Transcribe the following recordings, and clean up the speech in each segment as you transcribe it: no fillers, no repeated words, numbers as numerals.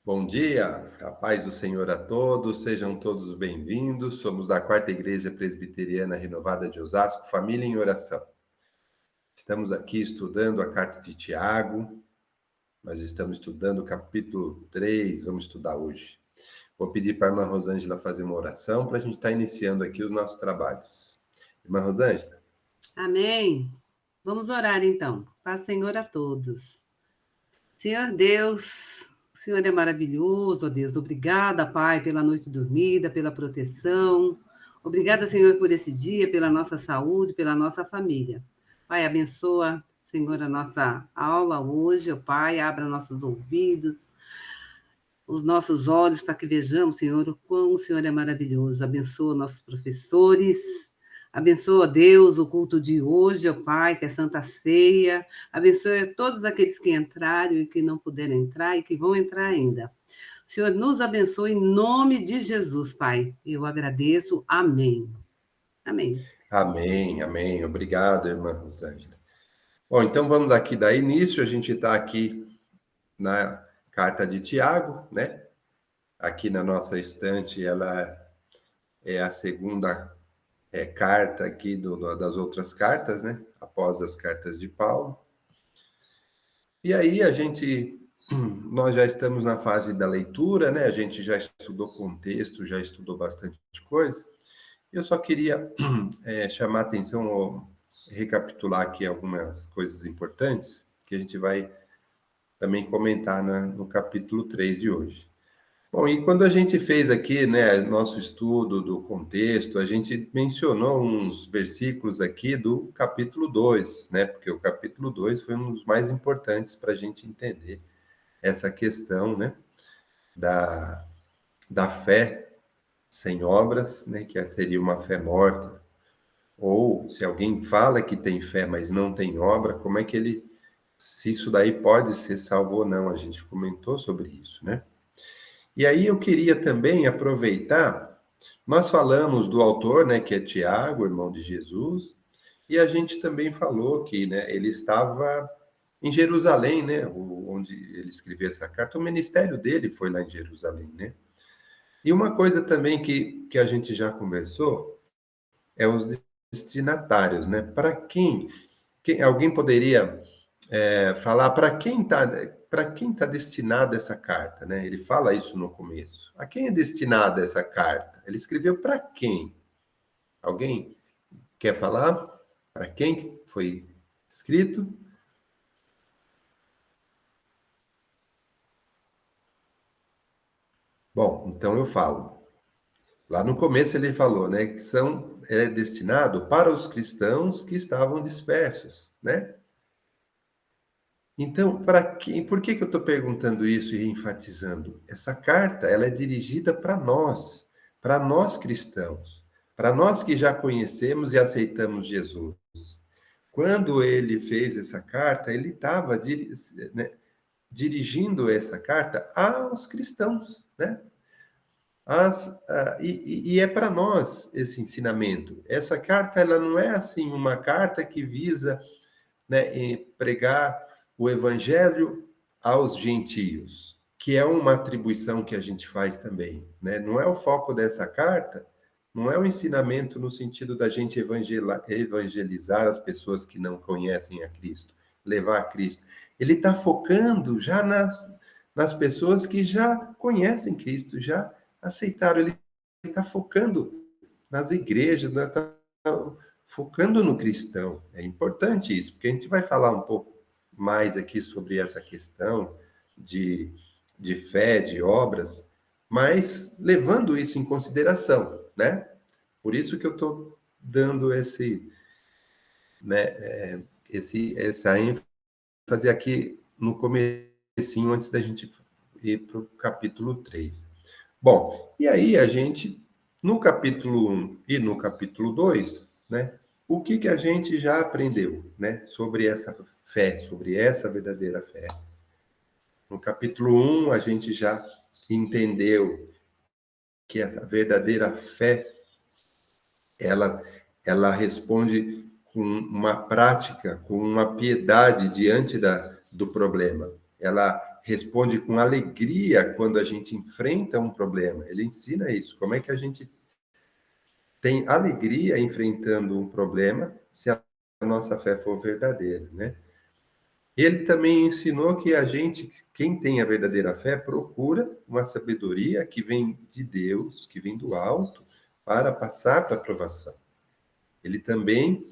Bom dia, a paz do Senhor a todos, sejam todos bem-vindos. Somos da Quarta Igreja Presbiteriana Renovada de Osasco, Família em Oração. Estamos aqui estudando a carta de Tiago, nós estamos estudando o capítulo 3, vamos estudar hoje. Vou pedir para a irmã Rosângela fazer uma oração para a gente estar iniciando aqui os nossos trabalhos. Irmã Rosângela. Amém. Vamos orar então. Paz, Senhor, a todos. Senhor Deus, o Senhor é maravilhoso, ó Deus. Obrigada, Pai, pela noite dormida, pela proteção. Obrigada, Senhor, por esse dia, pela nossa saúde, pela nossa família. Pai, abençoa, Senhor, a nossa aula hoje, ó Pai, abra nossos ouvidos, os nossos olhos para que vejamos, Senhor, o quão o Senhor é maravilhoso. Abençoa nossos professores. Abençoa, Deus, o culto de hoje, ó Pai, que é Santa Ceia. Abençoa todos aqueles que entraram e que não puderam entrar e que vão entrar ainda. O Senhor nos abençoe em nome de Jesus, Pai. Eu agradeço. Amém. Amém. Amém, amém. Obrigado, irmã Rosângela. Bom, então vamos aqui dar início. A gente está aqui na carta de Tiago, né? Aqui na nossa estante, ela é a segunda carta aqui das outras cartas, né? Após as cartas de Paulo. E aí nós já estamos na fase da leitura, né? A gente já estudou contexto, já estudou bastante coisa. Eu só queria chamar a atenção, ou recapitular aqui algumas coisas importantes que a gente vai também comentar no capítulo 3 de hoje. Bom, e quando a gente fez aqui, né, nosso estudo do contexto, a gente mencionou uns versículos aqui do capítulo 2, né, porque o capítulo 2 foi um dos mais importantes para a gente entender essa questão, né, da fé sem obras, né, que seria uma fé morta. Ou se alguém fala que tem fé, mas não tem obra, como é que se isso daí pode ser salvo ou não? A gente comentou sobre isso, né? E aí eu queria também aproveitar, nós falamos do autor, né, que é Tiago, irmão de Jesus, e a gente também falou que, né, ele estava em Jerusalém, né, onde ele escreveu essa carta, o ministério dele foi lá em Jerusalém, né? E uma coisa também que a gente já conversou é os destinatários, né? Para alguém poderia falar para quem tá destinada essa carta, né? Ele fala isso no começo. A quem é destinada essa carta? Ele escreveu para quem? Alguém quer falar? Para quem foi escrito? Bom, então eu falo. Lá no começo ele falou, né, que é destinado para os cristãos que estavam dispersos, né? Então, por que eu estou perguntando isso e enfatizando? Essa carta, ela é dirigida para nós cristãos, para nós que já conhecemos e aceitamos Jesus. Quando ele fez essa carta, ele estava dirigindo essa carta aos cristãos, né? E é para nós esse ensinamento. Essa carta, ela não é assim uma carta que visa, né, pregar o evangelho aos gentios, que é uma atribuição que a gente faz também, né? Não é o foco dessa carta, não é o ensinamento no sentido da gente evangelizar as pessoas que não conhecem a Cristo, levar a Cristo. Ele está focando já nas pessoas que já conhecem Cristo, já aceitaram. Ele está focando nas igrejas, está focando no cristão. É importante isso, porque a gente vai falar um pouco mais aqui sobre essa questão de fé, de obras, mas levando isso em consideração, né? Por isso que eu estou dando essa ênfase aqui no comecinho, antes da gente ir para o capítulo 3. Bom, e aí no capítulo 1 e no capítulo 2, né, o que a gente já aprendeu, né, sobre essa fé, sobre essa verdadeira fé? No capítulo 1, a gente já entendeu que essa verdadeira fé, ela responde com uma prática, com uma piedade diante do problema. ela responde com alegria quando a gente enfrenta um problema. Ele ensina isso, como é que a gente tem alegria enfrentando um problema se a nossa fé for verdadeira, né? Ele também ensinou que a gente, quem tem a verdadeira fé, procura uma sabedoria que vem de Deus, que vem do alto, para passar para a aprovação. Ele também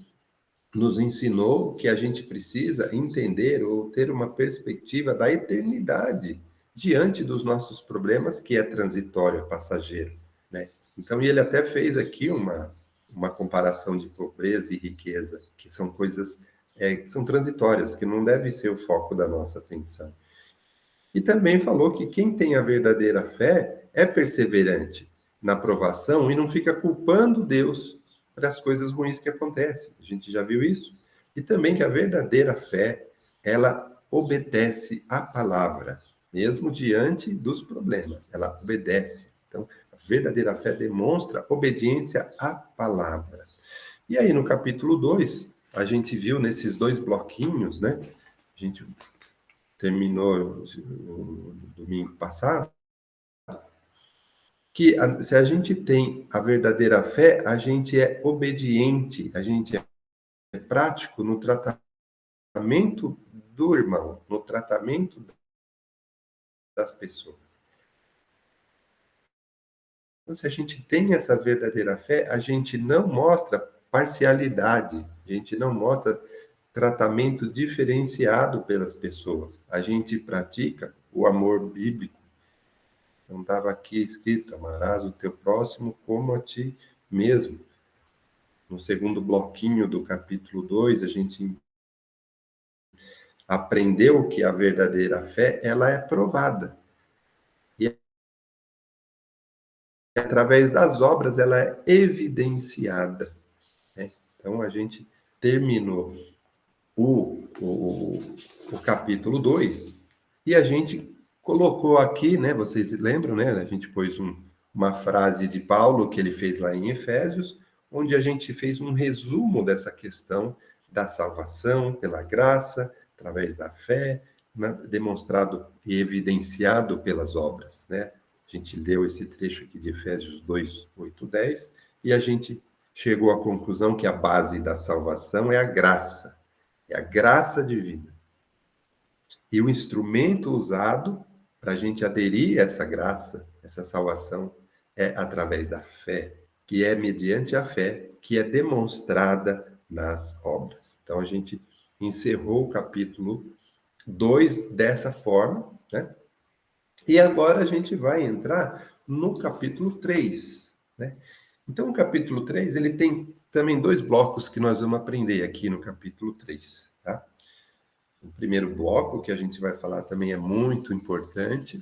nos ensinou que a gente precisa entender ou ter uma perspectiva da eternidade diante dos nossos problemas, que é transitório, é passageiro, né? Então, ele até fez aqui uma comparação de pobreza e riqueza, que são coisas que são transitórias, que não deve ser o foco da nossa atenção. E também falou que quem tem a verdadeira fé é perseverante na provação e não fica culpando Deus para as coisas ruins que acontecem. A gente já viu isso? E também que a verdadeira fé, ela obedece à palavra, mesmo diante dos problemas, ela obedece. Então, a verdadeira fé demonstra obediência à palavra. E aí, no capítulo 2, a gente viu nesses dois bloquinhos, né? A gente terminou no domingo passado, que se a gente tem a verdadeira fé, a gente é obediente, a gente é prático no tratamento do irmão, no tratamento das pessoas. Então, se a gente tem essa verdadeira fé, a gente não mostra parcialidade, a gente não mostra tratamento diferenciado pelas pessoas. A gente pratica o amor bíblico. Então, estava aqui escrito: amarás o teu próximo como a ti mesmo. No segundo bloquinho do capítulo 2, a gente aprendeu que a verdadeira fé, ela é provada. E através das obras, ela é evidenciada, né? Então, a gente terminou o capítulo 2 e a gente colocou aqui, né? Vocês lembram, né? A gente pôs uma frase de Paulo que ele fez lá em Efésios, onde a gente fez um resumo dessa questão da salvação pela graça, através da fé, né, demonstrado e evidenciado pelas obras, né? A gente leu esse trecho aqui de Efésios 2, 8, 10, e a gente chegou à conclusão que a base da salvação é a graça divina. E o instrumento usado para a gente aderir a essa graça, essa salvação, é através da fé, que é mediante a fé, que é demonstrada nas obras. Então, a gente encerrou o capítulo 2 dessa forma, né? E agora a gente vai entrar no capítulo 3, né? Então, o capítulo 3, ele tem também dois blocos que nós vamos aprender aqui no capítulo 3, tá? O primeiro bloco, que a gente vai falar também é muito importante,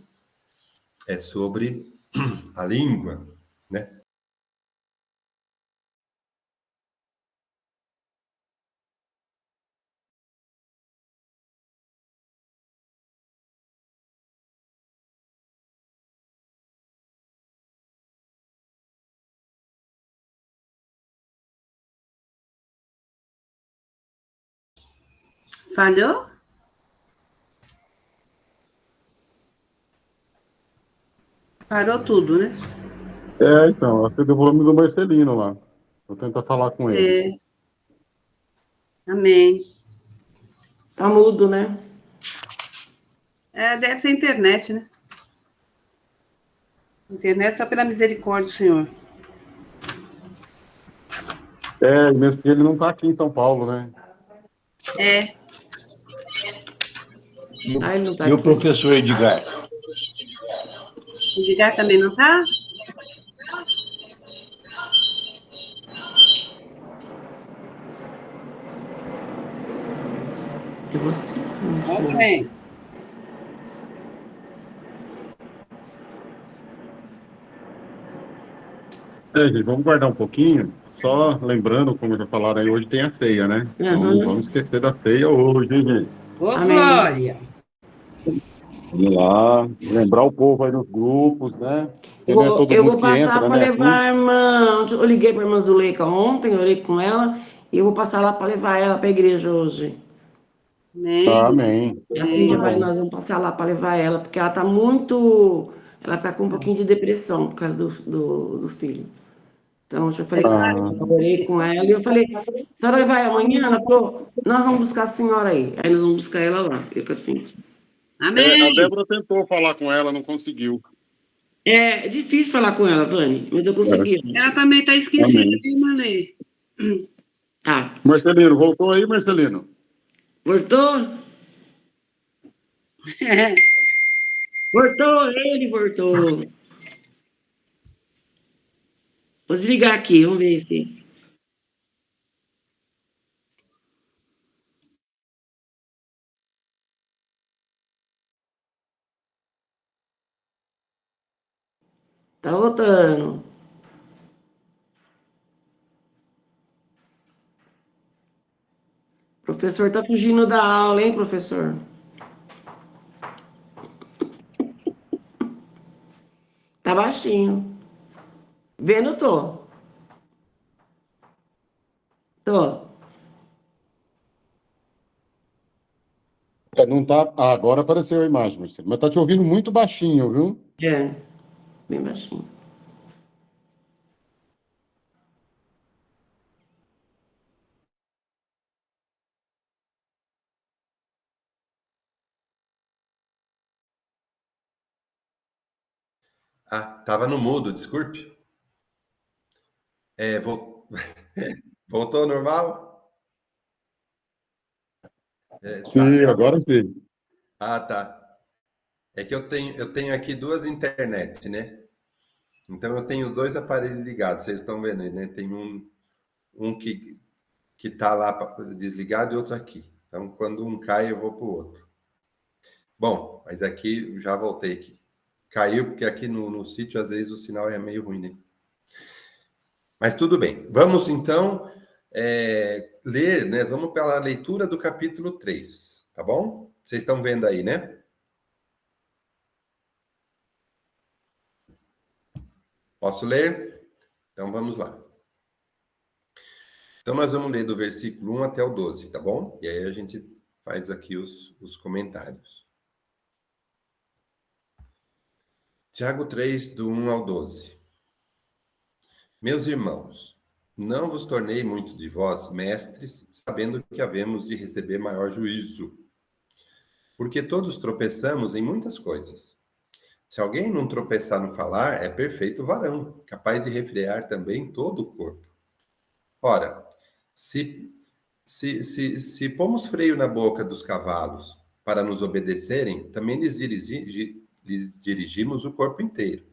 é sobre a língua, né? Falhou? Parou tudo, né? Então, acho que deu o volume do Marcelino lá. Vou tentar falar com ele. Amém. Tá mudo, né? Deve ser internet, né? Internet só pela misericórdia do Senhor. Mesmo porque ele não tá aqui em São Paulo, né? É. Ele não tá E o aqui. professor Edgar? Edgar também não tá? E você? Ok. Gente, vamos guardar um pouquinho. Só lembrando, como já falaram aí, hoje tem a ceia, né? Então, não vamos esquecer da ceia hoje, hein, gente? Ô, Amém. glória! Vamos lá. Lembrar o povo aí nos grupos, né? Porque Eu não é todo vou mundo que passar entra, para né? levar a irmã. Eu liguei para a irmã Zuleika ontem, eu orei com ela, e eu vou passar lá para levar ela para a igreja hoje. Amém. Amém. A Cíntia Amém. nós vamos passar lá para levar ela, porque ela tá muito. Ela tá com um pouquinho de depressão por causa do filho. Então, eu já falei, Ah, eu orei com ela e eu falei, a senhora vai amanhã? Ela falou, nós vamos buscar a senhora aí. Aí nós vamos buscar ela lá, eu com a Cíntia. Amém. a Débora tentou falar com ela, não conseguiu. É difícil falar com ela, Vani, mas eu consegui. Ela também está esquecida, Amém. viu, Malê? Tá. Marcelino, voltou aí, Marcelino? Voltou? Voltou, ele voltou. Vou desligar aqui, vamos ver se. Tá voltando. O professor tá fugindo da aula, hein, professor? Tá baixinho. Vendo, tô. Tô. Não tá. Ah, agora apareceu a imagem, Marcelo. Mas tá te ouvindo muito baixinho, viu? É, bem baixinho. Ah, estava no mudo, desculpe. Voltou ao normal? Tá. Sim, agora sim. Ah, tá. É que eu tenho aqui duas internet, né? Então eu tenho dois aparelhos ligados, vocês estão vendo aí, né? Tem um que tá lá desligado e outro aqui. Então quando um cai, eu vou pro outro. Bom, mas aqui já voltei aqui. Caiu porque aqui no sítio às vezes o sinal é meio ruim, né? Mas tudo bem. Vamos então ler, né? Vamos pela leitura do capítulo 3, tá bom? Vocês estão vendo aí, né? Posso ler? Então vamos lá. Então nós vamos ler do versículo 1 até o 12, tá bom? E aí a gente faz aqui os comentários. Tiago 3, do 1 ao 12. Meus irmãos, não vos tornei muito de vós mestres, sabendo que havemos de receber maior juízo. Porque todos tropeçamos em muitas coisas. Se alguém não tropeçar no falar, é perfeito varão, capaz de refrear também todo o corpo. Ora, se pomos freio na boca dos cavalos para nos obedecerem, também lhes dirigimos o corpo inteiro.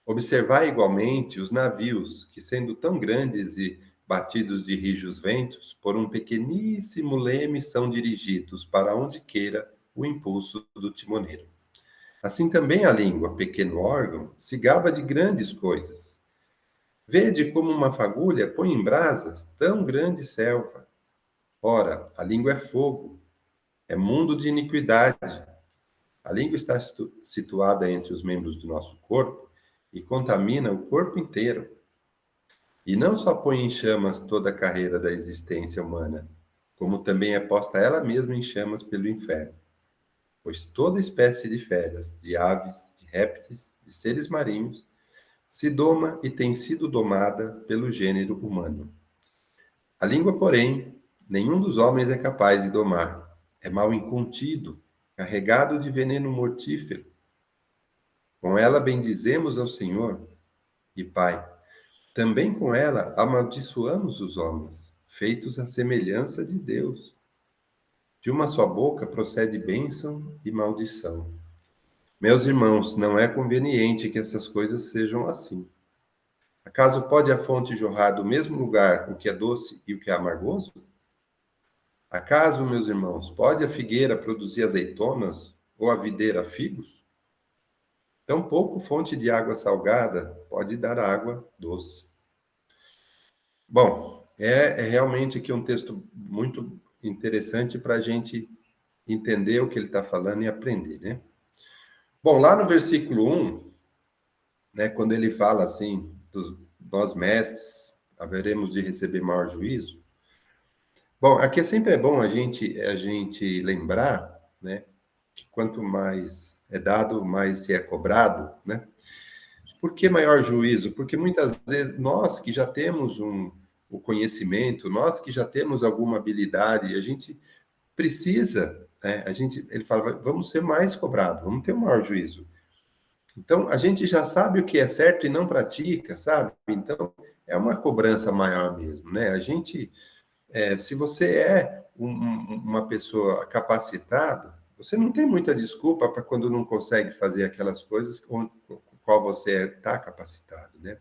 Observai igualmente os navios, que sendo tão grandes e batidos de rijos ventos, por um pequeníssimo leme são dirigidos para onde queira o impulso do timoneiro. Assim também a língua, pequeno órgão, se gaba de grandes coisas. Vede como uma fagulha põe em brasas tão grande selva. Ora, a língua é fogo, é mundo de iniquidade. A língua está situada entre os membros do nosso corpo e contamina o corpo inteiro. E não só põe em chamas toda a carreira da existência humana, como também é posta ela mesma em chamas pelo inferno. Pois toda espécie de feras, de aves, de répteis, de seres marinhos, se doma e tem sido domada pelo gênero humano. A língua, porém, nenhum dos homens é capaz de domar. É mal incontido, carregado de veneno mortífero. Com ela bendizemos ao Senhor e Pai. Também com ela amaldiçoamos os homens, feitos à semelhança de Deus. De uma só boca procede bênção e maldição. Meus irmãos, não é conveniente que essas coisas sejam assim. Acaso pode a fonte jorrar do mesmo lugar o que é doce e o que é amargoso? Acaso, meus irmãos, pode a figueira produzir azeitonas ou a videira figos? Tampouco fonte de água salgada pode dar água doce. Bom, é realmente aqui um texto muito interessante para a gente entender o que ele está falando e aprender, né? Bom, lá no versículo 1, né, quando ele fala assim, nós mestres haveremos de receber maior juízo, Bom, aqui sempre é bom a gente lembrar, né, que quanto mais é dado, mais se é cobrado, né? Por que maior juízo? Porque muitas vezes nós que já temos o conhecimento, nós que já temos alguma habilidade, a gente precisa, né? Ele fala, vamos ser mais cobrados, vamos ter um maior juízo. Então, a gente já sabe o que é certo e não pratica, sabe? Então, é uma cobrança maior mesmo, né? Se você é uma pessoa capacitada, você não tem muita desculpa para quando não consegue fazer aquelas coisas com qual você está capacitado, né?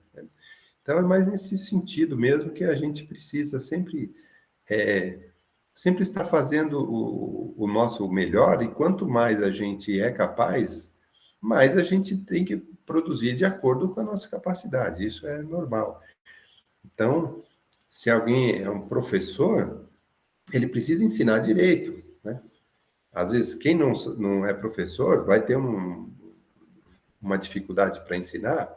Então, é mais nesse sentido mesmo que a gente precisa sempre estar fazendo o nosso melhor, e quanto mais a gente é capaz, mais a gente tem que produzir de acordo com a nossa capacidade. Isso é normal. Então, se alguém é um professor, ele precisa ensinar direito, né? Às vezes, quem não é professor vai ter uma dificuldade para ensinar,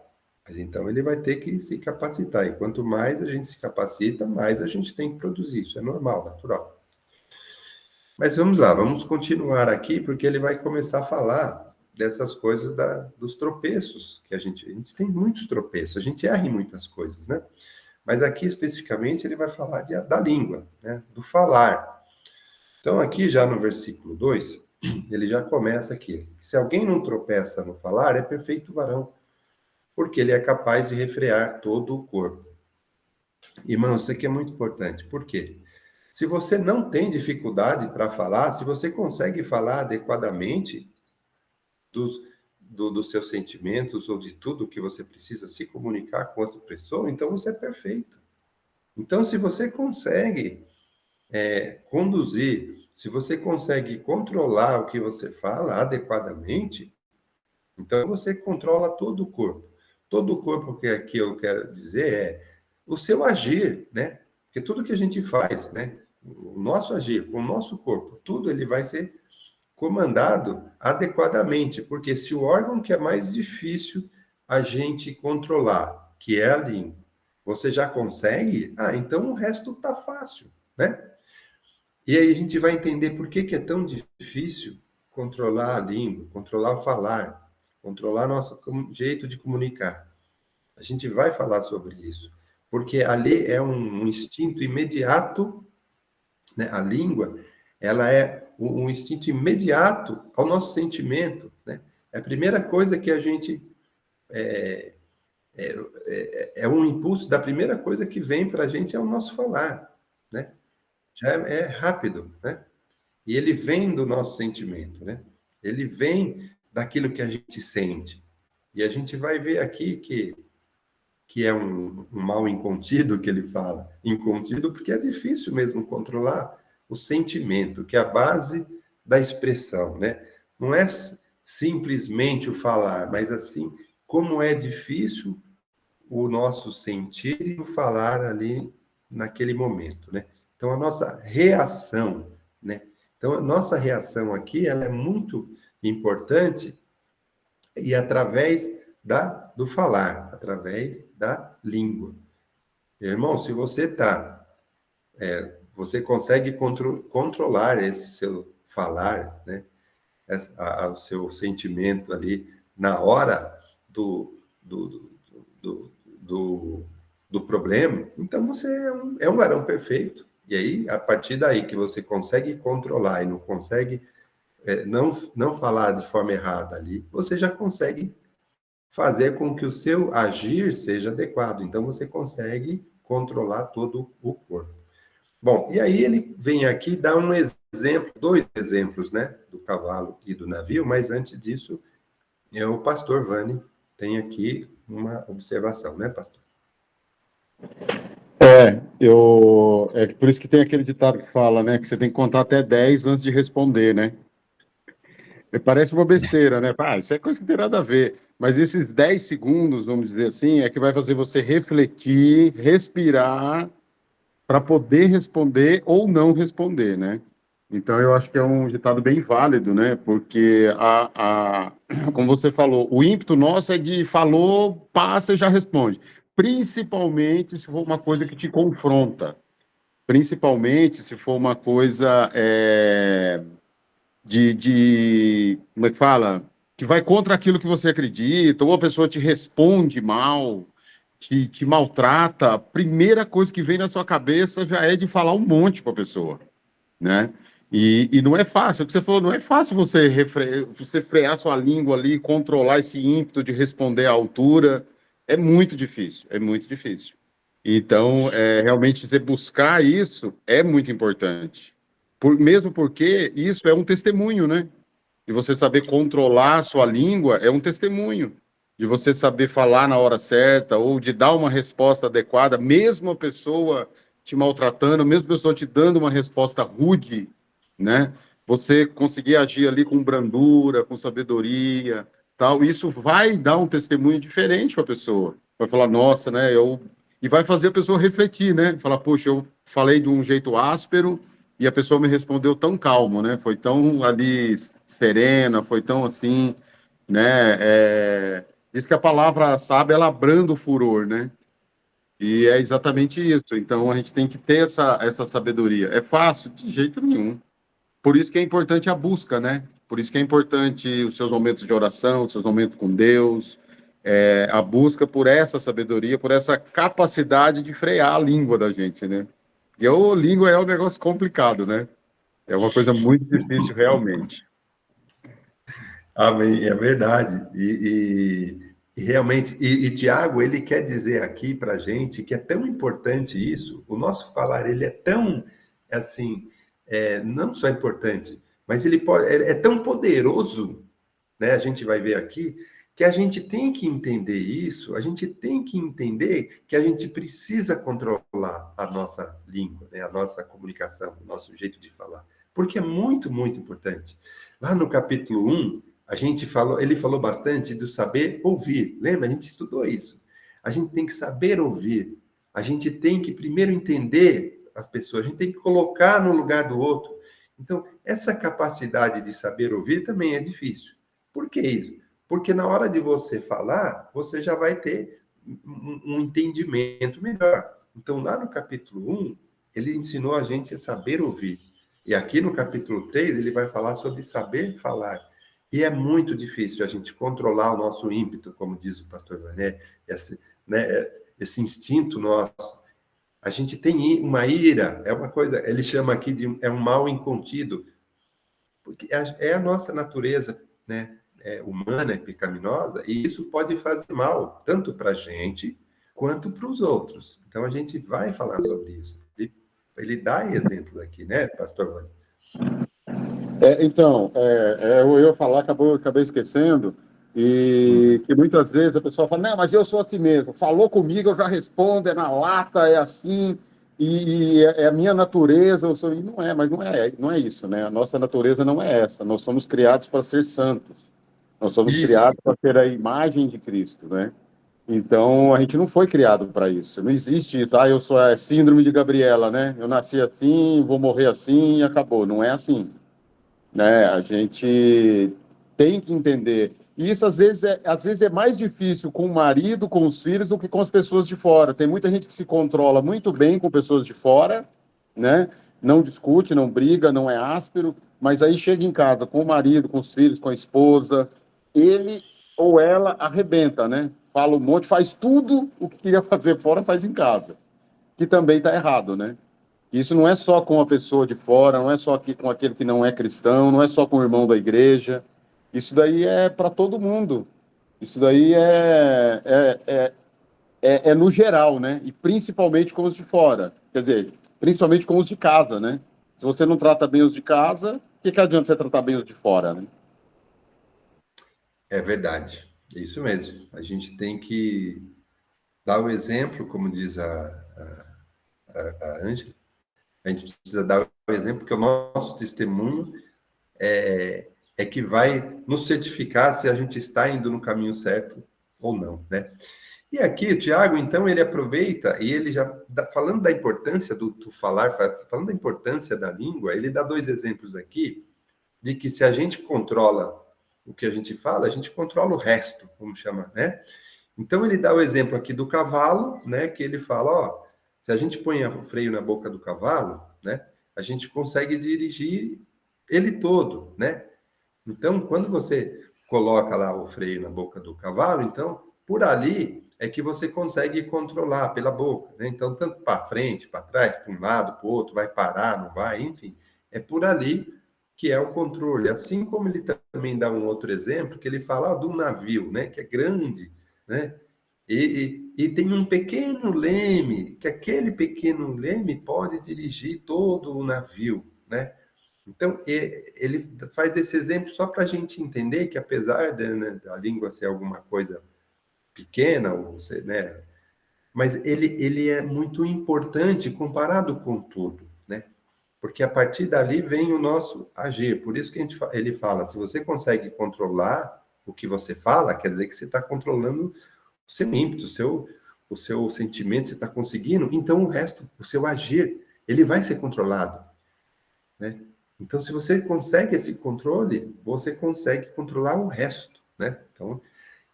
mas então ele vai ter que se capacitar. E quanto mais a gente se capacita, mais a gente tem que produzir. Isso é normal, natural. Mas vamos lá, vamos continuar aqui, porque ele vai começar a falar dessas coisas dos tropeços, que a gente tem muitos tropeços, a gente erra em muitas coisas, né? Mas aqui, especificamente, ele vai falar da língua, né? Do falar. Então, aqui já no versículo 2, ele já começa aqui. Se alguém não tropeça no falar, é perfeito varão, porque ele é capaz de refrear todo o corpo. Irmão, isso aqui é muito importante. Por quê? Se você não tem dificuldade para falar, se você consegue falar adequadamente dos seus sentimentos ou de tudo que você precisa se comunicar com outra pessoa, então você é perfeito. Então, se você consegue conduzir, se você consegue controlar o que você fala adequadamente, então você controla todo o corpo. Todo o corpo que aqui eu quero dizer é o seu agir, né? Porque tudo que a gente faz, né? O nosso agir, com o nosso corpo, tudo ele vai ser comandado adequadamente, porque se o órgão que é mais difícil a gente controlar, que é a língua, você já consegue, então o resto tá fácil, né? E aí a gente vai entender por que é tão difícil controlar a língua, controlar o falar, controlar nosso jeito de comunicar. A gente vai falar sobre isso, porque ali é um instinto imediato, né? A língua, ela é um instinto imediato ao nosso sentimento, né? É a primeira coisa que a gente é um impulso da primeira coisa que vem para a gente é o nosso falar, né? Já é rápido, né? E ele vem do nosso sentimento, né? Ele vem daquilo que a gente sente. E a gente vai ver aqui que é um mal incontido que ele fala. Incontido porque é difícil mesmo controlar o sentimento, que é a base da expressão, né? Não é simplesmente o falar, mas assim, como é difícil o nosso sentir e o falar ali naquele momento, né? Então, a nossa reação, né? Então, a nossa reação aqui, ela é muito importante e através do falar, através da língua. Irmão, se você você consegue controlar esse seu falar, né? O seu sentimento ali na hora do problema, então você é um varão perfeito. E aí, a partir daí que você consegue controlar e não consegue não falar de forma errada ali, você já consegue fazer com que o seu agir seja adequado. Então, você consegue controlar todo o corpo. Bom, e aí ele vem aqui dar um exemplo, 2 exemplos, né, do cavalo e do navio, mas antes disso, o pastor Vani tem aqui uma observação, né, pastor? É por isso que tem aquele ditado que fala, né, que você tem que contar até 10 antes de responder, né? Parece uma besteira, né? Isso é coisa que tem nada a ver. Mas esses 10 segundos, vamos dizer assim, é que vai fazer você refletir, respirar, para poder responder ou não responder, né? Então, eu acho que é um ditado bem válido, né? Porque, como você falou, o ímpeto nosso é de falou, passa e já responde. Principalmente se for uma coisa que te confronta. Principalmente se for uma coisa como é que fala? Que vai contra aquilo que você acredita, ou a pessoa te responde mal, te maltrata, a primeira coisa que vem na sua cabeça já é de falar um monte para a pessoa, né? E não é fácil, o que você falou, não é fácil você frear sua língua ali, controlar esse ímpeto de responder à altura, é muito difícil, é muito difícil. Então, realmente, você buscar isso é muito importante. Mesmo porque isso é um testemunho, né? De você saber controlar a sua língua é um testemunho. De você saber falar na hora certa ou de dar uma resposta adequada, mesmo a pessoa te maltratando, mesmo a pessoa te dando uma resposta rude, né? Você conseguir agir ali com brandura, com sabedoria, tal. Isso vai dar um testemunho diferente para a pessoa. Vai falar, nossa, né? E vai fazer a pessoa refletir, né? Falar, poxa, eu falei de um jeito áspero e a pessoa me respondeu tão calmo, né? Foi tão ali serena, foi tão assim, né? Diz que a palavra sábia, ela abranda o furor, né? E é exatamente isso. Então, a gente tem que ter essa sabedoria. É fácil? De jeito nenhum. Por isso que é importante a busca, né? Por isso que é importante os seus momentos de oração, os seus momentos com Deus, a busca por essa sabedoria, por essa capacidade de frear a língua da gente, né? E a língua é um negócio complicado, né? É uma coisa muito difícil, realmente. Amém, é verdade. E realmente, Tiago, ele quer dizer aqui para a gente que é tão importante isso, o nosso falar, ele é tão, assim, não só importante, mas ele é tão poderoso, né? A gente vai ver aqui, que a gente tem que entender isso, a gente tem que entender que a gente precisa controlar a nossa língua, né? A nossa comunicação, o nosso jeito de falar, porque é muito, muito importante. Lá no capítulo 1, ele falou bastante do saber ouvir. Lembra? A gente estudou isso. A gente tem que saber ouvir. A gente tem que primeiro entender as pessoas, a gente tem que colocar no lugar do outro. Então, essa capacidade de saber ouvir também é difícil. Por que isso? Porque na hora de você falar, você já vai ter um entendimento melhor. Então, lá no capítulo 1, ele ensinou a gente a saber ouvir. E aqui no capítulo 3, ele vai falar sobre saber falar. E é muito difícil a gente controlar o nosso ímpeto, como diz o pastor Vané, esse instinto nosso. A gente tem uma ira, é uma coisa, ele chama aqui de um mal incontido, porque é a nossa natureza, né? Humana, pecaminosa, e isso pode fazer mal, tanto para a gente quanto para os outros. Então a gente vai falar sobre isso. Ele dá exemplos aqui, né, pastor Vané? Então, eu ia falar, acabei esquecendo, e que muitas vezes a pessoa fala, não, mas eu sou assim mesmo, falou comigo, eu já respondo, é na lata, é assim, e é a minha natureza, eu sou... E não é, mas não é isso, né? A nossa natureza não é essa, nós somos criados para ser santos, nós somos criados para ter a imagem de Cristo, né? Então, a gente não foi criado para isso, não existe isso, eu sou a síndrome de Gabriela, né? Eu nasci assim, vou morrer assim e acabou, não é assim. Né? A gente tem que entender. E isso, às vezes, é mais difícil com o marido, com os filhos, do que com as pessoas de fora. Tem muita gente que se controla muito bem com pessoas de fora, né? Não discute, não briga, não é áspero, mas aí chega em casa com o marido, com os filhos, com a esposa, ele ou ela arrebenta, né? Fala um monte, faz tudo o que queria fazer fora, faz em casa, que também está errado, né? Isso não é só com a pessoa de fora, não é só aqui com aquele que não é cristão, não é só com o irmão da igreja. Isso daí é para todo mundo. Isso daí é no geral, né? E principalmente com os de fora. Quer dizer, principalmente com os de casa, né? Se você não trata bem os de casa, o que adianta você tratar bem os de fora, né? É verdade. É isso mesmo. A gente tem que dar o exemplo, como diz a Ângela. A gente precisa dar o exemplo, porque o nosso testemunho é que vai nos certificar se a gente está indo no caminho certo ou não, né? E aqui, o Tiago, então, ele aproveita e ele já, falando da importância do falar, falando da importância da língua, ele dá 2 exemplos aqui de que se a gente controla o que a gente fala, a gente controla o resto, vamos chamar, né? Então, ele dá o exemplo aqui do cavalo, né? Que ele fala, Se a gente põe o freio na boca do cavalo, né, a gente consegue dirigir ele todo, né? Então, quando você coloca lá o freio na boca do cavalo, então, por ali é que você consegue controlar pela boca, né? Então, tanto para frente, para trás, para um lado, para o outro, vai parar, não vai, enfim, é por ali que é o controle. Assim como ele também dá um outro exemplo, que ele fala de um navio, né, que é grande, né? E tem um pequeno leme, que aquele pequeno leme pode dirigir todo o navio, né? Então, ele faz esse exemplo só para a gente entender que, apesar da língua ser alguma coisa pequena, ou ser, né, mas ele é muito importante comparado com tudo, né? Porque a partir dali vem o nosso agir. Por isso que ele fala, se você consegue controlar o que você fala, quer dizer que você está controlando o seu ímpeto, o seu sentimento, você está conseguindo, então o resto, o seu agir, ele vai ser controlado, né? Então, se você consegue esse controle, você consegue controlar o resto, né? Então,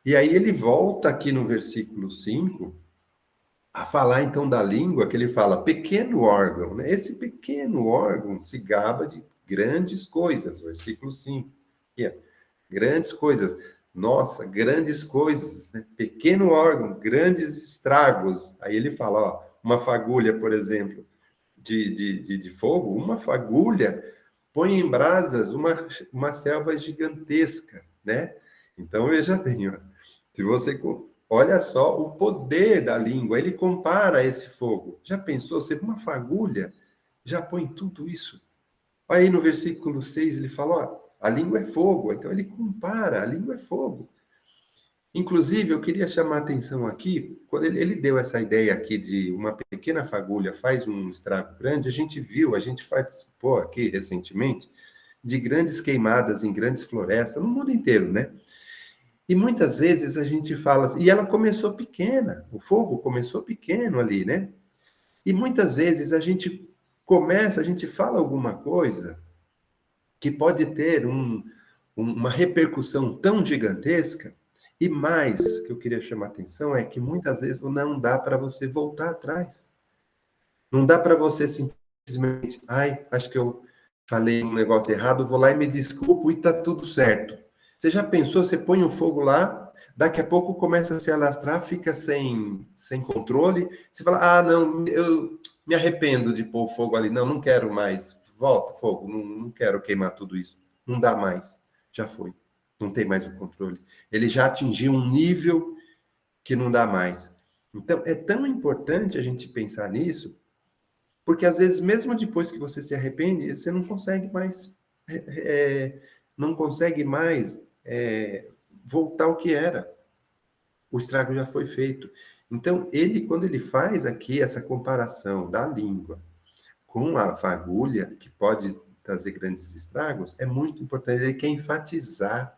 e aí ele volta aqui no versículo 5 a falar então da língua, que ele fala pequeno órgão, né? Esse pequeno órgão se gaba de grandes coisas, versículo 5. Aqui, ó, grandes coisas. Nossa, grandes coisas, né? Pequeno órgão, grandes estragos. Aí ele fala, ó, uma fagulha, por exemplo, de fogo, uma fagulha põe em brasas uma selva gigantesca, né? Então, veja bem, ó, se você olha só o poder da língua, ele compara esse fogo. Já pensou, se uma fagulha já põe tudo isso? Aí no versículo 6 ele fala, ó, a língua é fogo, então ele compara, a língua é fogo. Inclusive, eu queria chamar a atenção aqui, quando ele deu essa ideia aqui de uma pequena fagulha faz um estrago grande, a gente participou aqui recentemente de grandes queimadas em grandes florestas, no mundo inteiro, né? E muitas vezes a gente fala, e ela começou pequena, o fogo começou pequeno ali, né? E muitas vezes a gente fala alguma coisa que pode ter uma repercussão tão gigantesca, e mais que eu queria chamar a atenção é que muitas vezes não dá para você voltar atrás. Não dá para você simplesmente, ai, acho que eu falei um negócio errado, vou lá e me desculpo e tá tudo certo. Você já pensou, você põe o fogo lá, daqui a pouco começa a se alastrar, fica sem controle, você fala, ah, não, eu me arrependo de pôr o fogo ali, não quero mais, volta, fogo, não quero queimar tudo isso. Não dá mais, já foi, não tem mais o controle. Ele já atingiu um nível que não dá mais. Então, é tão importante a gente pensar nisso, porque às vezes, mesmo depois que você se arrepende, você não consegue mais, voltar ao que era. O estrago já foi feito. Então, quando ele faz aqui essa comparação da língua com a fagulha, que pode trazer grandes estragos, é muito importante. Ele quer enfatizar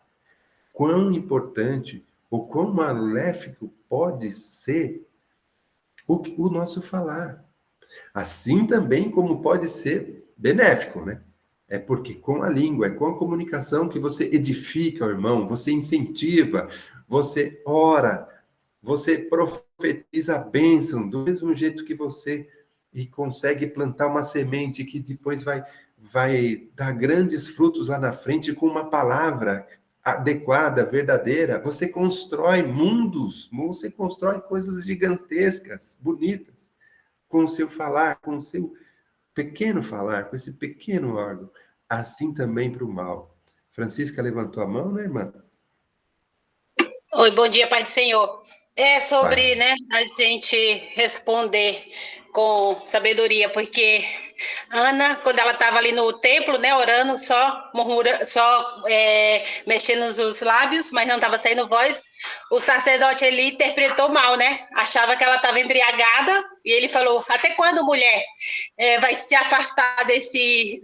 quão importante ou quão maléfico pode ser o nosso falar. Assim também como pode ser benéfico, né? É porque com a língua, é com a comunicação que você edifica o irmão, você incentiva, você ora, você profetiza a bênção, do mesmo jeito que você consegue plantar uma semente que depois vai dar grandes frutos lá na frente com uma palavra adequada, verdadeira. Você constrói mundos, você constrói coisas gigantescas, bonitas, com o seu falar, com o seu pequeno falar, com esse pequeno órgão. Assim também para o mal. Francisca levantou a mão, né, irmã? Oi, bom dia, Pai do Senhor. É sobre, Pai. né, a gente responder com sabedoria, porque Ana, quando ela estava ali no templo, né, orando, só mexendo os lábios, mas não estava saindo voz, o sacerdote ali interpretou mal, né? Achava que ela estava embriagada, e ele falou, até quando, mulher, vai se afastar desse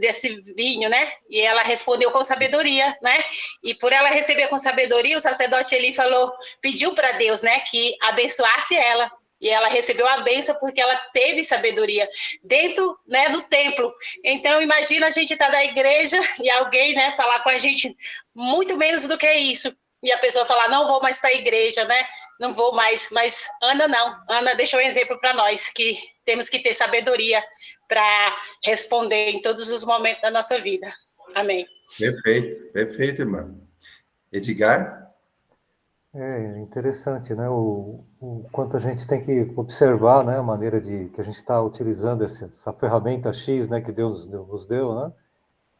vinho, né? E ela respondeu com sabedoria, né? E por ela receber com sabedoria, o sacerdote ali pediu para Deus, né, que abençoasse ela. E ela recebeu a bênção porque ela teve sabedoria dentro, né, do templo. Então, imagina a gente estar na igreja e alguém, né, falar com a gente muito menos do que isso. E a pessoa falar, não vou mais para a igreja, né? não vou mais. Mas Ana não. Ana deixou um exemplo para nós, que temos que ter sabedoria para responder em todos os momentos da nossa vida. Amém. Perfeito, irmã. Edgar? É interessante, né? O quanto a gente tem que observar, né? A maneira que a gente está utilizando essa ferramenta X, né? Que Deus nos deu, né?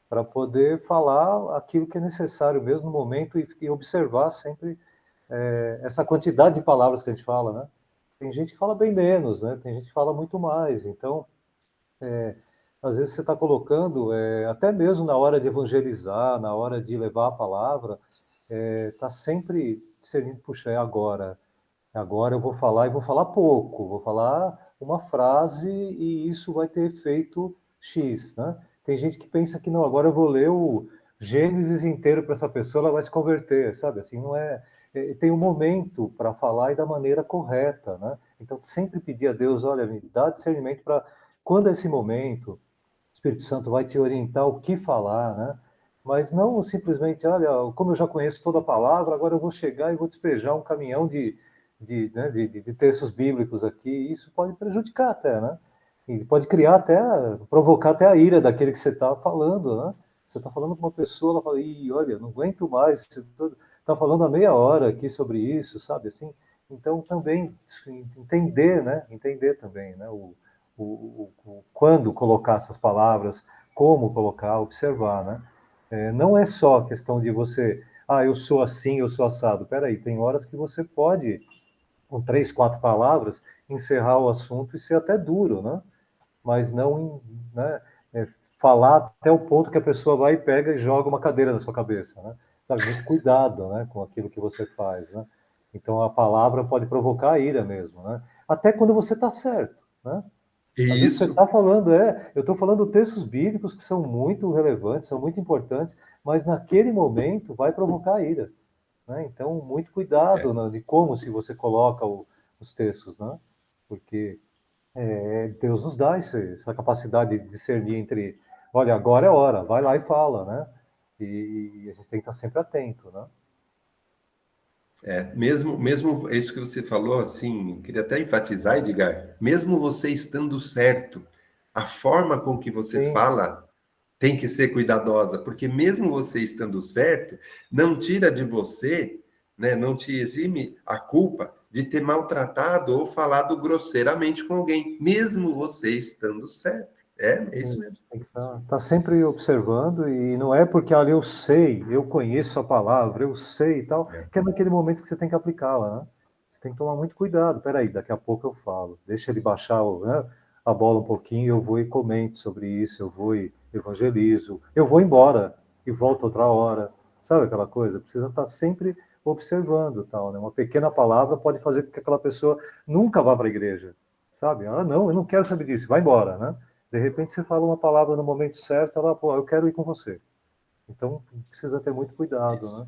Para poder falar aquilo que é necessário mesmo no momento e observar sempre essa quantidade de palavras que a gente fala, né? Tem gente que fala bem menos, né? Tem gente que fala muito mais. Então, às vezes você está colocando, até mesmo na hora de evangelizar, na hora de levar a palavra, está sempre discernindo, puxa, agora eu vou falar e vou falar pouco, vou falar uma frase e isso vai ter efeito X, né? Tem gente que pensa que não, agora eu vou ler o Gênesis inteiro para essa pessoa, ela vai se converter, sabe? Assim, não é. Tem um momento para falar e da maneira correta, né? Então, sempre pedir a Deus, olha, me dá discernimento para quando é esse momento, o Espírito Santo vai te orientar o que falar, né? Mas não simplesmente, olha, como eu já conheço toda a palavra, agora eu vou chegar e vou despejar um caminhão de textos bíblicos aqui, isso pode prejudicar até, né? E pode criar até, provocar até a ira daquele que você está falando, né? Você está falando com uma pessoa, ela fala, ih, olha, não aguento mais, você está falando há meia hora aqui sobre isso, sabe, assim? Então, também, entender, né? Entender também, né? Quando colocar essas palavras, como colocar, observar, né? Não é só a questão de você, eu sou assim, eu sou assado. Peraí, tem horas que você pode, com 3, 4 palavras, encerrar o assunto e ser até duro, né? Mas não, né, falar até o ponto que a pessoa vai e pega e joga uma cadeira na sua cabeça, né? Sabe, muito cuidado, né, com aquilo que você faz, né? Então, a palavra pode provocar ira mesmo, né? Até quando você está certo, né? Às vezes você Isso. está falando, eu estou falando textos bíblicos que são muito relevantes, são muito importantes, mas naquele momento vai provocar ira, né? Então, muito cuidado, né, de como se você coloca os textos, né? Porque Deus nos dá essa capacidade de discernir entre, olha, agora é hora, vai lá e fala, né? E a gente tem que estar sempre atento, né? Mesmo isso que você falou, assim, queria até enfatizar, Edgar, mesmo você estando certo, a forma com que você Sim, fala tem que ser cuidadosa, porque mesmo você estando certo, não tira de você, né, não te exime a culpa de ter maltratado ou falado grosseiramente com alguém, mesmo você estando certo. É isso mesmo. tem que estar sempre observando, e não é porque, olha, eu sei, eu conheço a palavra, eu sei e tal, que é naquele momento que você tem que aplicá-la, né? Você tem que tomar muito cuidado. Peraí, daqui a pouco eu falo. Deixa ele baixar, né, a bola um pouquinho, eu vou e comento sobre isso, eu vou e evangelizo, eu vou embora e volto outra hora. Sabe aquela coisa? Precisa estar sempre observando, tal, né? Uma pequena palavra pode fazer com que aquela pessoa nunca vá para a igreja, sabe? Não, eu não quero saber disso, vai embora, né? De repente você fala uma palavra no momento certo, ela, pô, eu quero ir com você. Então, precisa ter muito cuidado, Isso. né?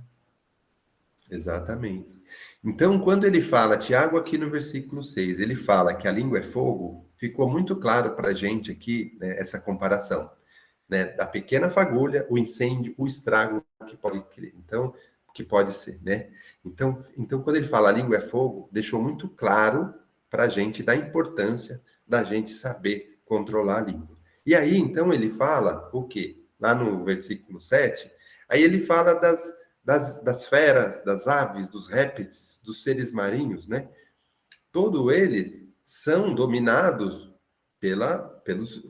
Exatamente. Então, quando ele fala, Tiago, aqui no versículo 6, ele fala que a língua é fogo, ficou muito claro para a gente aqui, né, essa comparação, né, da pequena fagulha, o incêndio, o estrago que pode criar. Então, que pode ser, né? Então, quando ele fala a língua é fogo, deixou muito claro para a gente da importância da gente saber controlar a língua. E aí, então, ele fala o quê? Lá no versículo 7, aí ele fala das feras, das aves, dos répteis, dos seres marinhos, né? Todos eles são dominados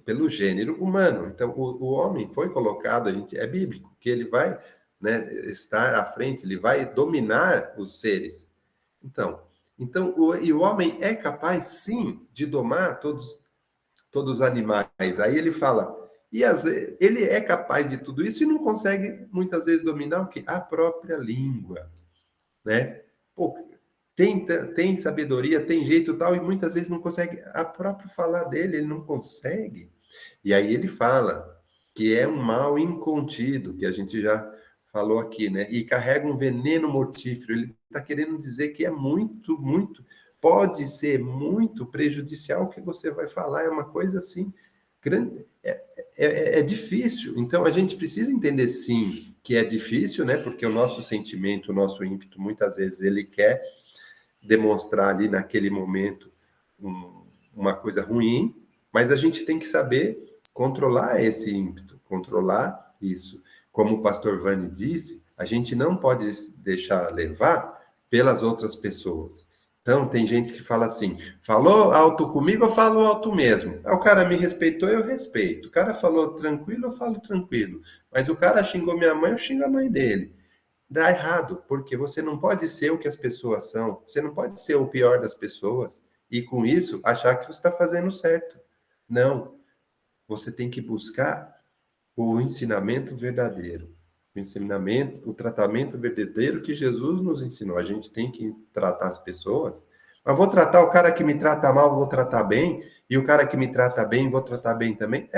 pelo gênero humano. Então, o homem foi colocado, é bíblico, que ele vai, né, estar à frente, ele vai dominar os seres. Então o homem é capaz, sim, de domar todos os animais. Aí ele fala, ele é capaz de tudo isso e não consegue, muitas vezes, dominar o quê? A própria língua, né? Pô, tem sabedoria, tem jeito tal, e muitas vezes não consegue a própria falar dele, ele não consegue. E aí ele fala que é um mal incontido, que a gente já falou aqui, né? E carrega um veneno mortífero. Ele está querendo dizer que é muito, pode ser muito prejudicial o que você vai falar, é uma coisa assim, grande, é difícil. Então a gente precisa entender, sim, que é difícil, né? Porque o nosso sentimento, o nosso ímpeto, muitas vezes ele quer demonstrar ali naquele momento uma coisa ruim, mas a gente tem que saber controlar esse ímpeto, controlar isso. Como o pastor Vani disse, a gente não pode deixar levar pelas outras pessoas. Então, tem gente que fala assim, falou alto comigo, eu falo alto mesmo. O cara me respeitou, eu respeito. O cara falou tranquilo, eu falo tranquilo. Mas o cara xingou minha mãe, eu xingo a mãe dele. Dá errado, porque você não pode ser o que as pessoas são. Você não pode ser o pior das pessoas e, com isso, achar que você está fazendo certo. Não. Você tem que buscar o ensinamento verdadeiro. O ensinamento, o tratamento verdadeiro que Jesus nos ensinou. A gente tem que tratar as pessoas. Mas vou tratar o cara que me trata mal, vou tratar bem, e o cara que me trata bem, vou tratar bem também?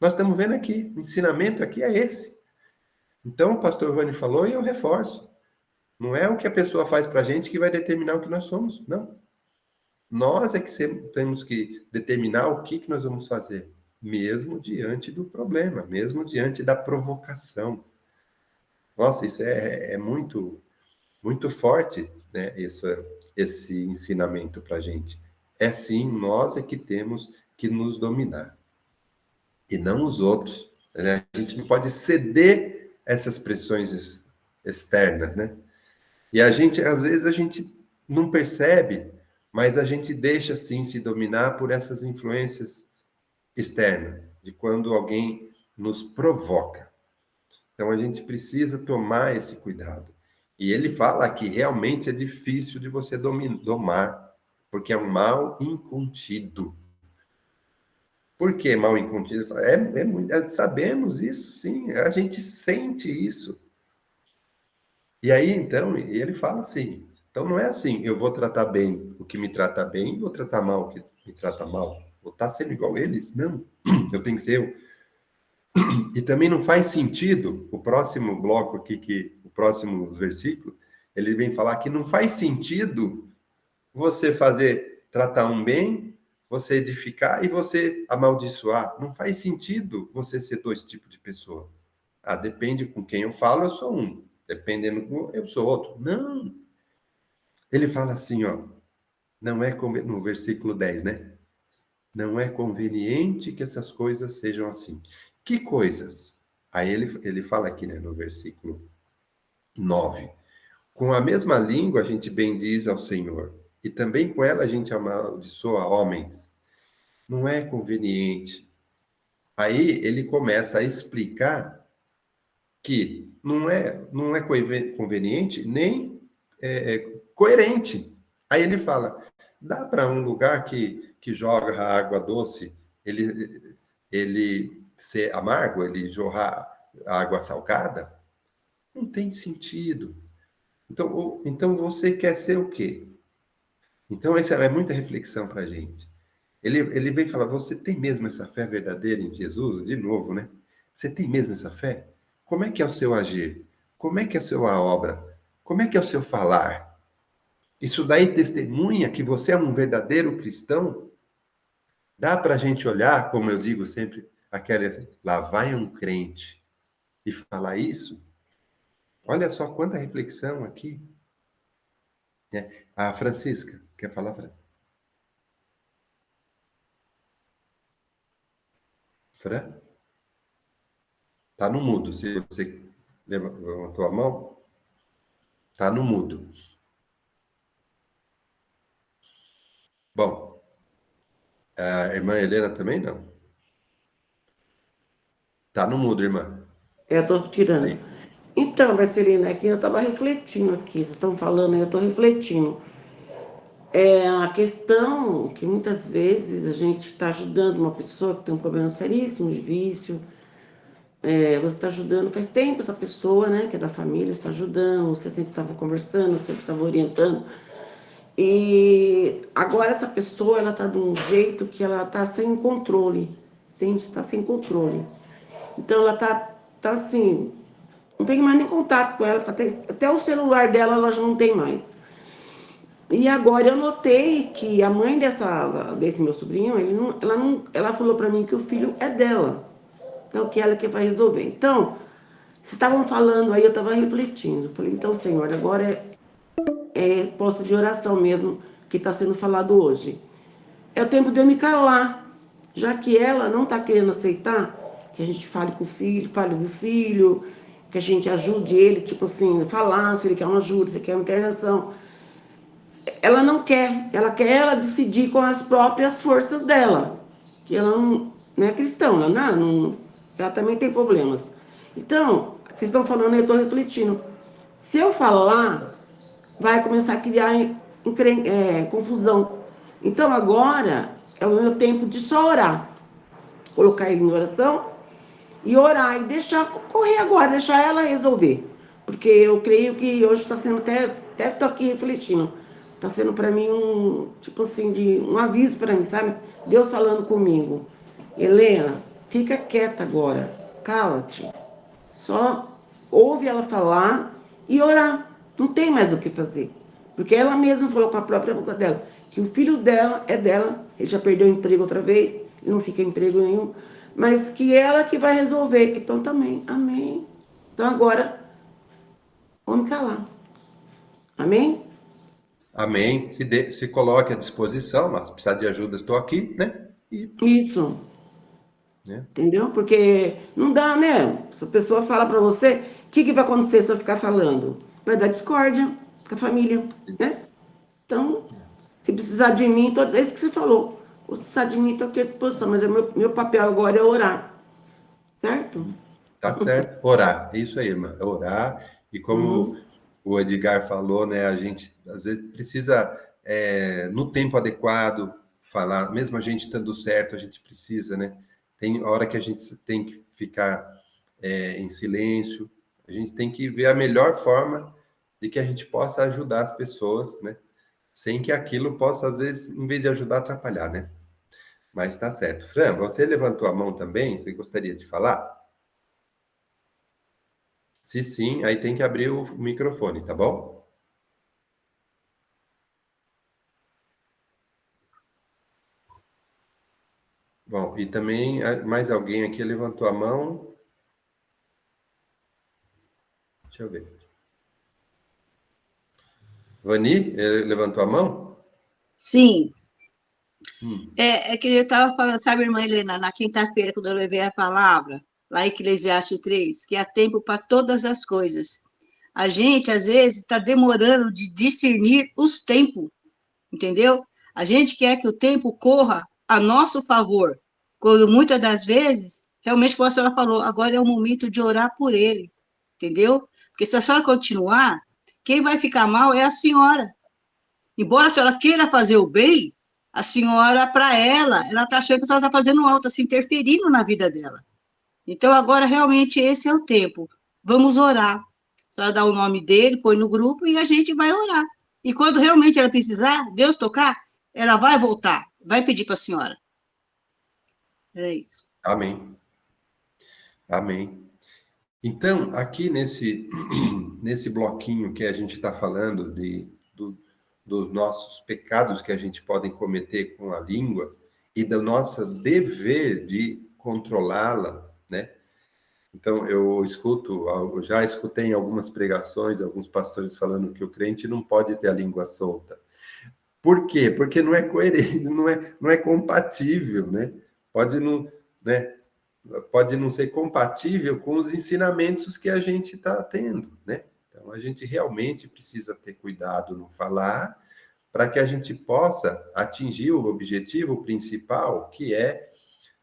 Nós estamos vendo aqui, o ensinamento aqui é esse. Então, o pastor Vani falou e eu reforço. Não é o que a pessoa faz para a gente que vai determinar o que nós somos, não. Nós é que temos que determinar o que nós vamos fazer, mesmo diante do problema, mesmo diante da provocação. Nossa, isso é muito, muito forte, né? Esse ensinamento para a gente. É sim, nós é que temos que nos dominar, e não os outros, né? A gente não pode ceder essas pressões externas, né? E às vezes, a gente não percebe, mas a gente deixa, sim, se dominar por essas influências externas, de quando alguém nos provoca. Então, a gente precisa tomar esse cuidado. E ele fala que realmente é difícil de você domar, porque é um mal incontido. Por que mal incontido? Sabemos isso, sim, a gente sente isso. E aí, então, ele fala assim, então não é assim, eu vou tratar bem o que me trata bem, vou tratar mal o que me trata mal. Vou estar sendo igual a eles? Não, eu tenho que ser eu. E também não faz sentido, o próximo bloco aqui, o próximo versículo, ele vem falar que não faz sentido você tratar um bem, você edificar e você amaldiçoar. Não faz sentido você ser dois tipos de pessoa. Depende com quem eu falo, eu sou um. Dependendo com eu sou outro. Não. Ele fala assim, ó, não é no versículo 10, né? Não é conveniente que essas coisas sejam assim. Que coisas? Aí ele fala aqui, né, no versículo 9. Com a mesma língua a gente bendiz ao Senhor, e também com ela a gente amaldiçoa homens. Não é conveniente. Aí ele começa a explicar que não é conveniente nem coerente. Aí ele fala, dá para um lugar que joga água doce, ele ser amargo, ele jorrar água salgada? Não tem sentido. Então você quer ser o quê? Então essa é muita reflexão para a gente. Ele vem falar, você tem mesmo essa fé verdadeira em Jesus? De novo, né? Você tem mesmo essa fé? Como é que é o seu agir? Como é que é a sua obra? Como é que é o seu falar? Isso daí testemunha que você é um verdadeiro cristão? Dá para a gente olhar, como eu digo sempre, lá vai um crente e falar isso? Olha só quanta reflexão aqui. A Francisca, quer falar, Fran? Fran? Tá no mudo. Se você levantou a mão, tá no mudo. Bom, a irmã Helena também não. Tá no mudo, irmã. Eu tô tirando. Aí. Então, Marcelina, é que eu estava refletindo aqui, vocês estão falando, eu estou refletindo. É a questão que muitas vezes a gente está ajudando uma pessoa que tem um problema seríssimo de vício, você está ajudando, faz tempo essa pessoa, né, que é da família, está ajudando, você sempre estava conversando, sempre estava orientando, e agora essa pessoa, ela está de um jeito que ela está sem controle, está sem controle. Então ela tá assim, não tem mais nem contato com ela, até o celular dela ela já não tem mais. E agora eu notei que a mãe desse meu sobrinho, ela falou para mim que o filho é dela. Então, que ela que vai resolver. Então, vocês estavam falando aí, eu estava refletindo. Falei, então, Senhor, agora é resposta de oração mesmo, que está sendo falado hoje. É o tempo de eu me calar, já que ela não está querendo aceitar que a gente fale com o filho, fale do filho, que a gente ajude ele, tipo assim, falar se ele quer uma ajuda, se ele quer uma internação. Ela não quer, ela quer ela decidir com as próprias forças dela, que ela não é cristã, ela também tem problemas. Então, vocês estão falando, eu estou refletindo. Se eu falar, vai começar a criar confusão. Então agora é o meu tempo de só orar. Colocar ele em oração e orar e deixar correr agora, deixar ela resolver. Porque eu creio que hoje está sendo até estou aqui refletindo. Está sendo para mim tipo assim, um aviso para mim, sabe? Deus falando comigo. Helena, fica quieta agora. Cala-te. Só ouve ela falar e orar. Não tem mais o que fazer. Porque ela mesma falou com a própria boca dela que o filho dela é dela. Ele já perdeu o emprego outra vez, ele não fica em emprego nenhum. Mas que ela que vai resolver. Então também, amém. Então agora, vamos calar. Amém? Amém. Se coloque à disposição, mas se precisar de ajuda, estou aqui, né? Isso. Né? Entendeu? Porque não dá, né? Se a pessoa fala para você, o que vai acontecer se eu ficar falando? Vai dar discórdia com a família, né? Então, se precisar de mim, é isso que você falou. Se precisar de mim, estou aqui à disposição. Mas meu papel agora é orar. Certo? Tá certo. Orar. É isso aí, irmã. Orar. E como o Edgar falou, né? A gente, às vezes, precisa, no tempo adequado, falar. Mesmo a gente estando certo, a gente precisa, né? Tem hora que a gente tem que ficar em silêncio. A gente tem que ver a melhor forma de que a gente possa ajudar as pessoas, né? Sem que aquilo possa, às vezes, em vez de ajudar, atrapalhar, né? Mas tá certo. Fran, você levantou a mão também? Você gostaria de falar? Se sim, aí tem que abrir o microfone, tá bom? Bom, e também mais alguém aqui levantou a mão. Deixa eu ver. Vani, levantou a mão? Sim. É que ele estava falando, sabe, irmã Helena, na quinta-feira, quando eu levei a palavra, lá em Eclesiastes 3, que há tempo para todas as coisas. A gente, às vezes, está demorando de discernir os tempos, entendeu? A gente quer que o tempo corra a nosso favor, quando muitas das vezes, realmente, como a senhora falou, agora é o momento de orar por ele, entendeu? Porque se a senhora continuar, quem vai ficar mal é a senhora. Embora a senhora queira fazer o bem, a senhora, para ela está achando que a senhora está fazendo algo, está se interferindo na vida dela. Então, agora, realmente, esse é o tempo. Vamos orar. A senhora dá o nome dele, põe no grupo e a gente vai orar. E quando realmente ela precisar, Deus tocar, ela vai voltar, vai pedir para a senhora. É isso. Amém. Amém. Então, aqui nesse bloquinho que a gente está falando dos nossos pecados que a gente pode cometer com a língua e do nosso dever de controlá-la, né? Então, eu já escutei em algumas pregações, alguns pastores falando que o crente não pode ter a língua solta. Por quê? Porque não é coerente, não é compatível, né? Pode não ser compatível com os ensinamentos que a gente está tendo, né? Então, a gente realmente precisa ter cuidado no falar para que a gente possa atingir o objetivo principal, que é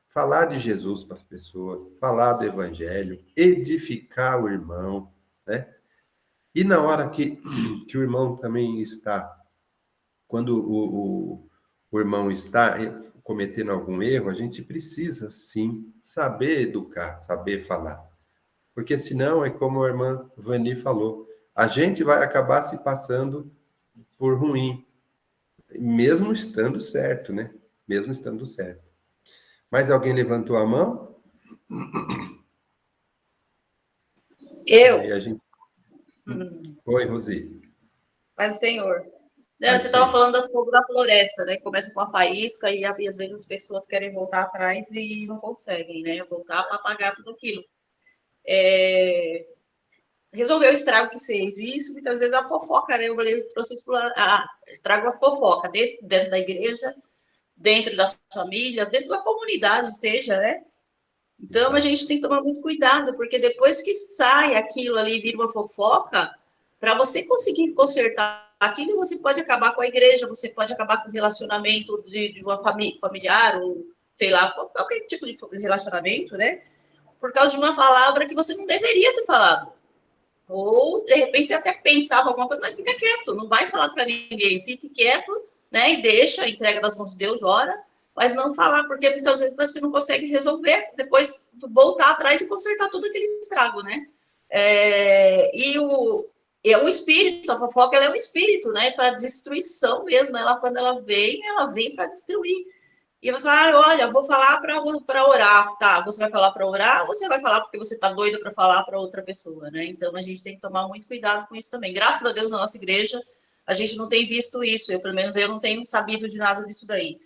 falar de Jesus para as pessoas, falar do evangelho, edificar o irmão, né? E na hora que o irmão também está, quando o irmão está cometendo algum erro, a gente precisa, sim, saber educar, saber falar. Porque senão é como a irmã Vani falou, a gente vai acabar se passando por ruim, mesmo estando certo, né? Mesmo estando certo. Mais alguém levantou a mão? Eu? Aí a gente... Oi, Rosi. Mas, Senhor. Não, Pode você estava ser. falando do fogo da floresta, né? Começa com a faísca e às vezes as pessoas querem voltar atrás e não conseguem, né? Voltar para apagar tudo aquilo. resolver o estrago que fez. E isso, muitas vezes, é a fofoca, né? Eu falei, trouxe isso trago a fofoca dentro da igreja, dentro das famílias, dentro da comunidade, seja, né? Então, a gente tem que tomar muito cuidado, porque depois que sai aquilo ali e vira uma fofoca, para você conseguir consertar aquilo, você pode acabar com a igreja, você pode acabar com o relacionamento de uma familiar, ou sei lá, qualquer tipo de relacionamento, né? Por causa de uma palavra que você não deveria ter falado. Ou, de repente, você até pensava alguma coisa, mas fica quieto, não vai falar para ninguém, fique quieto, né? E deixa, entrega nas mãos de Deus, ora, mas não falar, porque muitas vezes você não consegue resolver, depois voltar atrás e consertar todo aquele estrago, né? É um espírito, a fofoca ela é um espírito, né? Para destruição mesmo. Ela, quando ela vem para destruir. E você fala, olha, vou falar para orar. Tá, você vai falar para orar ou você vai falar porque você está doido para falar para outra pessoa, né? Então a gente tem que tomar muito cuidado com isso também. Graças a Deus, na nossa igreja, a gente não tem visto isso. Pelo menos, eu não tenho sabido de nada disso daí.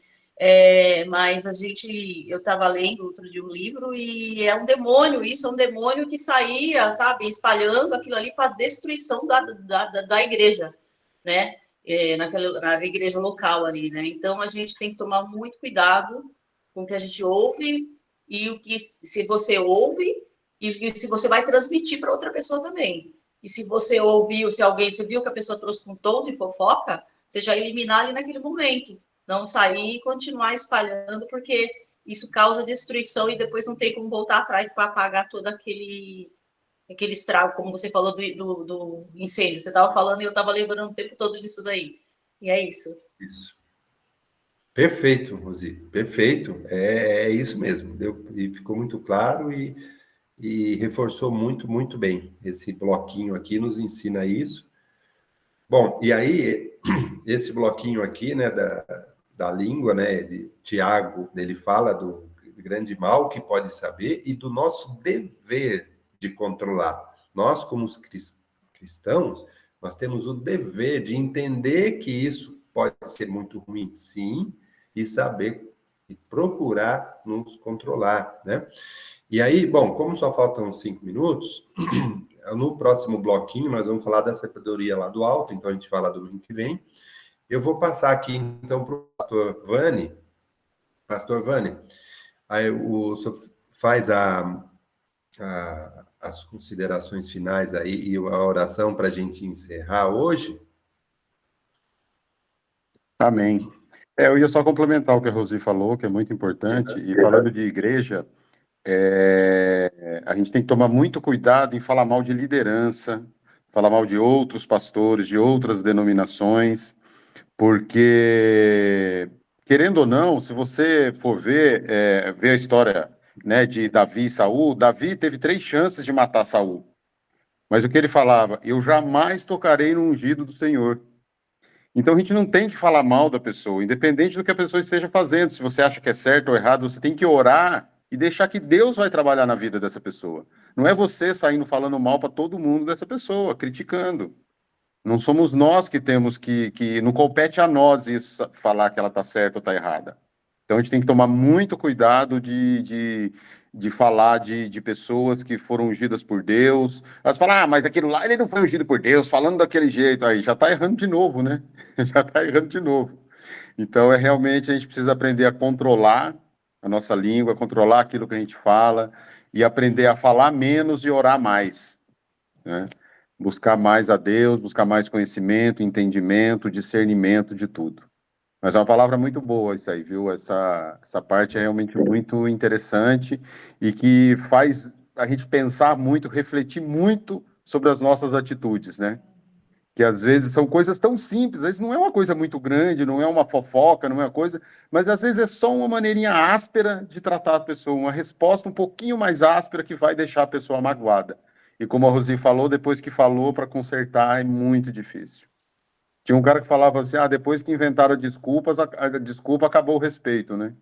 Mas eu estava lendo outro de um livro e é um demônio que saía, sabe, espalhando aquilo ali para destruição da igreja, né? Na igreja local ali, né? Então a gente tem que tomar muito cuidado com o que a gente ouve e o que se você ouve e se você vai transmitir para outra pessoa também. E se você ouviu, você viu que a pessoa trouxe um tom de fofoca, você já eliminar ali naquele momento. Não sair e continuar espalhando, porque isso causa destruição e depois não tem como voltar atrás para apagar todo aquele estrago, como você falou do incêndio. Você estava falando e eu estava lembrando o tempo todo disso daí. E é isso. Isso. Perfeito, Rosi, perfeito. É isso mesmo. E ficou muito claro e reforçou muito, muito bem. Esse bloquinho aqui nos ensina isso. Bom, e aí, esse bloquinho aqui, né, da língua, né, de Tiago, ele fala do grande mal que pode saber e do nosso dever de controlar. Nós, como os cristãos, nós temos o dever de entender que isso pode ser muito ruim, sim, e saber e procurar nos controlar, né? E aí, bom, como só faltam 5 minutos, no próximo bloquinho nós vamos falar da sabedoria lá do alto, então a gente fala domingo que vem. Eu vou passar aqui, então, para o pastor Vani. Pastor Vani, aí o senhor faz as considerações finais aí e a oração para a gente encerrar hoje. Amém. Eu ia só complementar o que a Rosi falou, que é muito importante, e falando de igreja, a gente tem que tomar muito cuidado em falar mal de liderança, falar mal de outros pastores, de outras denominações, porque, querendo ou não, se você for ver a história, né, de Davi e Saul, Davi teve 3 chances de matar Saul, mas o que ele falava? Eu jamais tocarei no ungido do Senhor. Então a gente não tem que falar mal da pessoa, independente do que a pessoa esteja fazendo. Se você acha que é certo ou errado, você tem que orar e deixar que Deus vai trabalhar na vida dessa pessoa. Não é você saindo falando mal para todo mundo dessa pessoa, criticando. Não somos nós que temos que não compete a nós isso, falar que ela está certa ou está errada. Então a gente tem que tomar muito cuidado de falar de pessoas que foram ungidas por Deus. Elas falam, mas aquilo lá ele não foi ungido por Deus, falando daquele jeito aí, já está errando de novo, né? Já está errando de novo. Então realmente a gente precisa aprender a controlar a nossa língua, controlar aquilo que a gente fala e aprender a falar menos e orar mais, né? Buscar mais a Deus, buscar mais conhecimento, entendimento, discernimento de tudo. Mas é uma palavra muito boa isso aí, viu? Essa parte é realmente muito interessante e que faz a gente pensar muito, refletir muito sobre as nossas atitudes, né? Que às vezes são coisas tão simples, às vezes não é uma coisa muito grande, não é uma fofoca, não é uma coisa, mas às vezes é só uma maneirinha áspera de tratar a pessoa, uma resposta um pouquinho mais áspera que vai deixar a pessoa magoada. E como a Rosi falou, depois que falou, para consertar é muito difícil. Tinha um cara que falava assim, depois que inventaram desculpas, a desculpa acabou o respeito, né?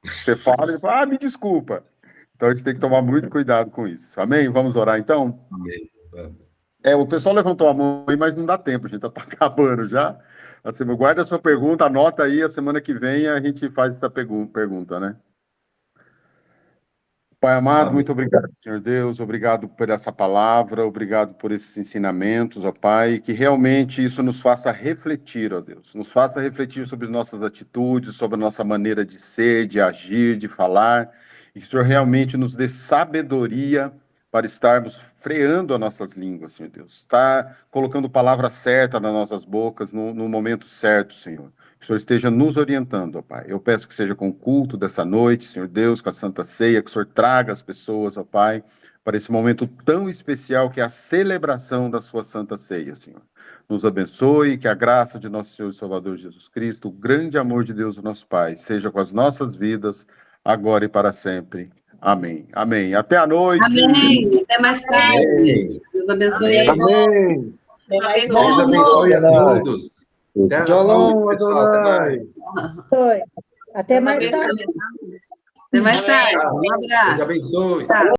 Você fala, ele fala, me desculpa. Então a gente tem que tomar muito cuidado com isso. Amém? Vamos orar então? Amém. Vamos. O pessoal levantou a mão aí, mas não dá tempo, a gente está acabando já. Guarda a sua pergunta, anota aí, a semana que vem a gente faz essa pergunta, né? Pai amado, Amém. muito obrigado, Senhor Deus, obrigado por essa palavra, obrigado por esses ensinamentos, ó Pai, que realmente isso nos faça refletir, ó Deus, nos faça refletir sobre nossas atitudes, sobre a nossa maneira de ser, de agir, de falar, e que o Senhor realmente nos dê sabedoria para estarmos freando as nossas línguas, Senhor Deus, estar colocando palavra certa nas nossas bocas no momento certo, Senhor. Que o Senhor esteja nos orientando, ó Pai. Eu peço que seja com o culto dessa noite, Senhor Deus, com a Santa Ceia, que o Senhor traga as pessoas, ó Pai, para esse momento tão especial que é a celebração da sua Santa Ceia, Senhor. Nos abençoe, que a graça de nosso Senhor e Salvador Jesus Cristo, o grande amor de Deus, o nosso Pai, seja com as nossas vidas, agora e para sempre. Amém. Amém. Até a noite. Amém. Até mais tarde. Amém. Deus abençoe. Amém. Até mais Deus tarde. abençoe a Adonai. todos. Terra Shalom, boa, pessoal. Até mais. Foi. Até mais Deus tarde. Até mais tarde. Um Deus abraço. abençoe. Tchau.